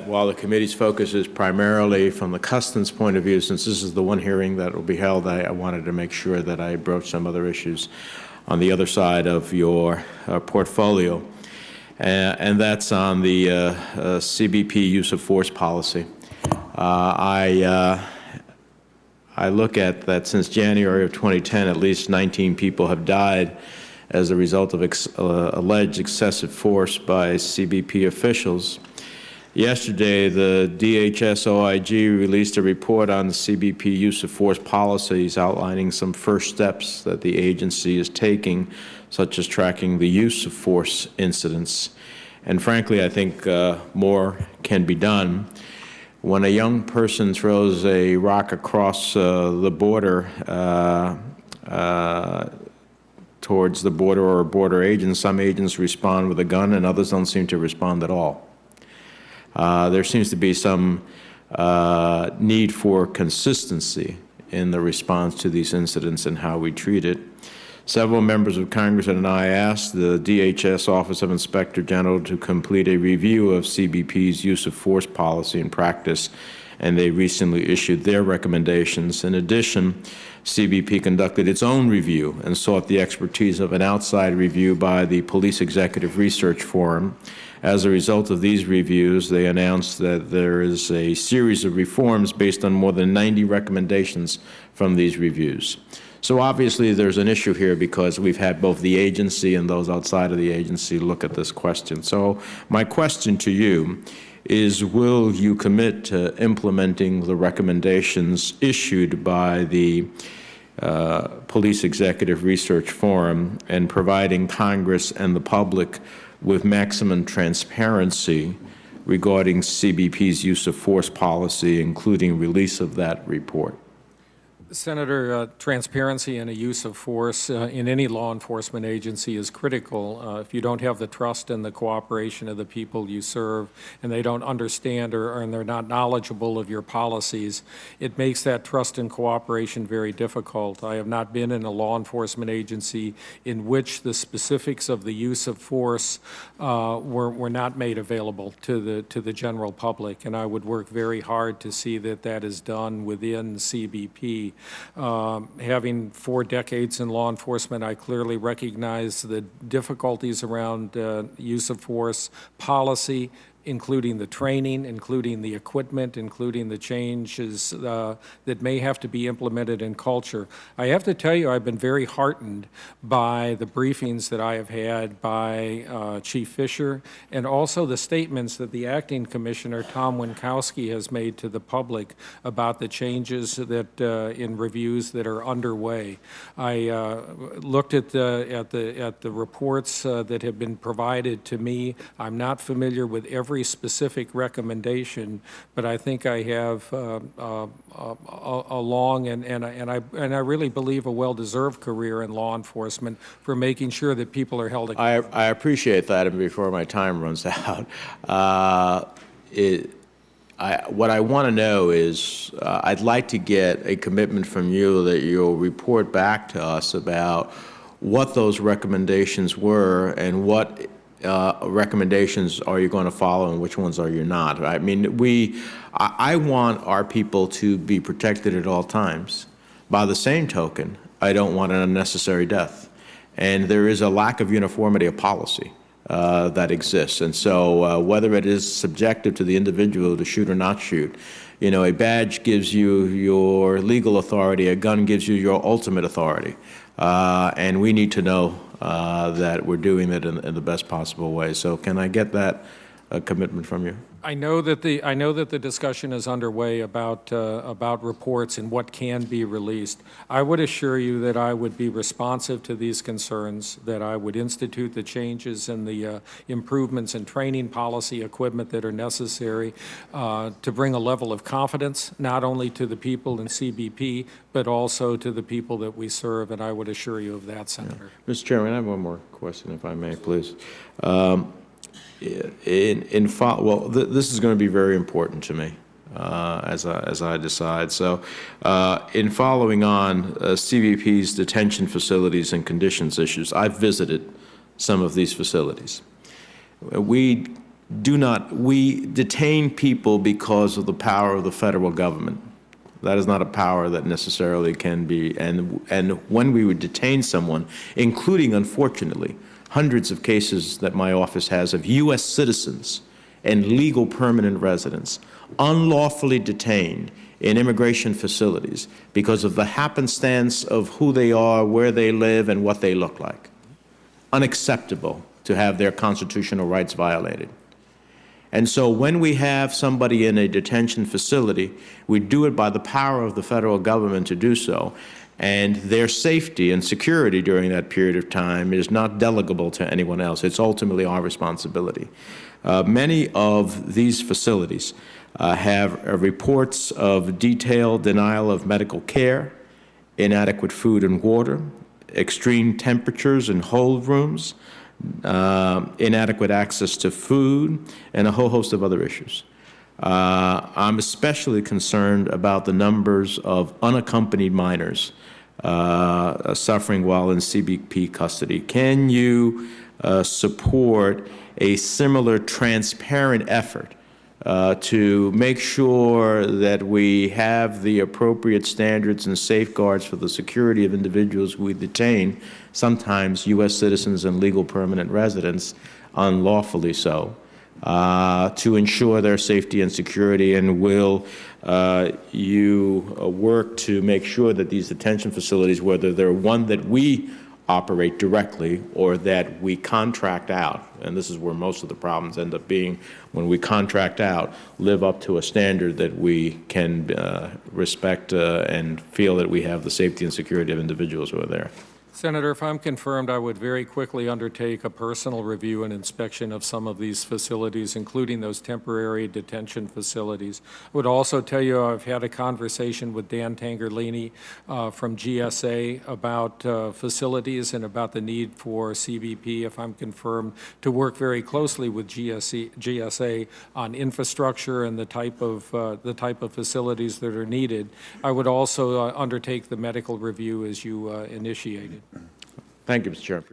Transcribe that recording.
while the committee's focus is primarily from the customs point of view, since this is the one hearing that will be held, I wanted to make sure that I broached some other issues on the other side of your portfolio, and that's on the CBP use of force policy. I look at that since January of 2010, at least 19 people have died as a result of alleged excessive force by CBP officials. Yesterday, the DHS OIG released a report on the CBP use of force policies outlining some first steps that the agency is taking, such as tracking the use of force incidents. And frankly, I think more can be done. When a young person throws a rock across the border towards the border or a border agent, some agents respond with a gun and others don't seem to respond at all. There seems to be some need for consistency in the response to these incidents and how we treat it. Several members of Congress and I asked the DHS Office of Inspector General to complete a review of CBP's use of force policy and practice, and they recently issued their recommendations. In addition, CBP conducted its own review and sought the expertise of an outside review by the Police Executive Research Forum. As a result of these reviews, they announced that there is a series of reforms based on more than 90 recommendations from these reviews. So obviously there's an issue here because we've had both the agency and those outside of the agency look at this question. So my question to you is, will you commit to implementing the recommendations issued by the Police Executive Research Forum and providing Congress and the public with maximum transparency regarding CBP's use of force policy, including release of that report? Senator, transparency and a use of force in any law enforcement agency is critical. If you don't have the trust and the cooperation of the people you serve, and they don't understand and they're not knowledgeable of your policies, it makes that trust and cooperation very difficult. I have not been in a law enforcement agency in which the specifics of the use of force were not made available to the general public, and I would work very hard to see that that is done within CBP. Having 4 decades in law enforcement, I clearly recognize the difficulties around use of force policy, including the training, including the equipment, including the changes that may have to be implemented in culture. I have to tell you, I've been very heartened by the briefings that I have had by Chief Fisher, and also the statements that the acting commissioner, Tom Winkowski, has made to the public about the changes that in reviews that are underway. I looked at the reports that have been provided to me. I'm not familiar with every specific recommendation, but I think I have a long and I really believe a well-deserved career in law enforcement for making sure that people are held accountable. I appreciate that, and before my time runs out, what I want to know is I'd like to get a commitment from you that you'll report back to us about what those recommendations were and what recommendations are you going to follow and which ones are you not. I mean, I want our people to be protected at all times. By the same token, I don't want an unnecessary death. And there is a lack of uniformity of policy that exists. And so whether it is subjective to the individual to shoot or not shoot, you know, a badge gives you your legal authority, a gun gives you your ultimate authority. And we need to know that we're doing it in the best possible way. So can I get that commitment from you? I know that the discussion is underway about reports and what can be released. I would assure you that I would be responsive to these concerns, that I would institute the changes and the improvements in training, policy, equipment that are necessary to bring a level of confidence not only to the people in CBP but also to the people that we serve, and I would assure you of that, Senator. Yeah. Mr. Chairman, I have one more question, if I may, please. Well, this is going to be very important to me as I decide. So, in following on CBP's detention facilities and conditions issues, I've visited some of these facilities. We we detain people because of the power of the federal government. That is not a power that necessarily can be, and when we would detain someone, including, unfortunately, hundreds of cases that my office has of U.S. citizens and legal permanent residents unlawfully detained in immigration facilities because of the happenstance of who they are, where they live, and what they look like. Unacceptable to have their constitutional rights violated. And so when we have somebody in a detention facility, we do it by the power of the federal government to do so, and their safety and security during that period of time is not delegable to anyone else. It's ultimately our responsibility. Many of these facilities have reports of detailed denial of medical care, inadequate food and water, extreme temperatures in hold rooms, inadequate access to food, and a whole host of other issues. I'm especially concerned about the numbers of unaccompanied minors suffering while in CBP custody. Can you support a similar transparent effort to make sure that we have the appropriate standards and safeguards for the security of individuals we detain, sometimes U.S. citizens and legal permanent residents, unlawfully so, to ensure their safety and security? And will you work to make sure that these detention facilities, whether they're one that we operate directly or that we contract out, and this is where most of the problems end up being, when we contract out, live up to a standard that we can respect and feel that we have the safety and security of individuals who are there? Senator, if I'm confirmed, I would very quickly undertake a personal review and inspection of some of these facilities, including those temporary detention facilities. I would also tell you I've had a conversation with Dan Tangerlini from GSA about facilities and about the need for CBP, if I'm confirmed, to work very closely with GSA on infrastructure and the type of facilities that are needed. I would also undertake the medical review as you initiated. Thank you, Mr. Chair.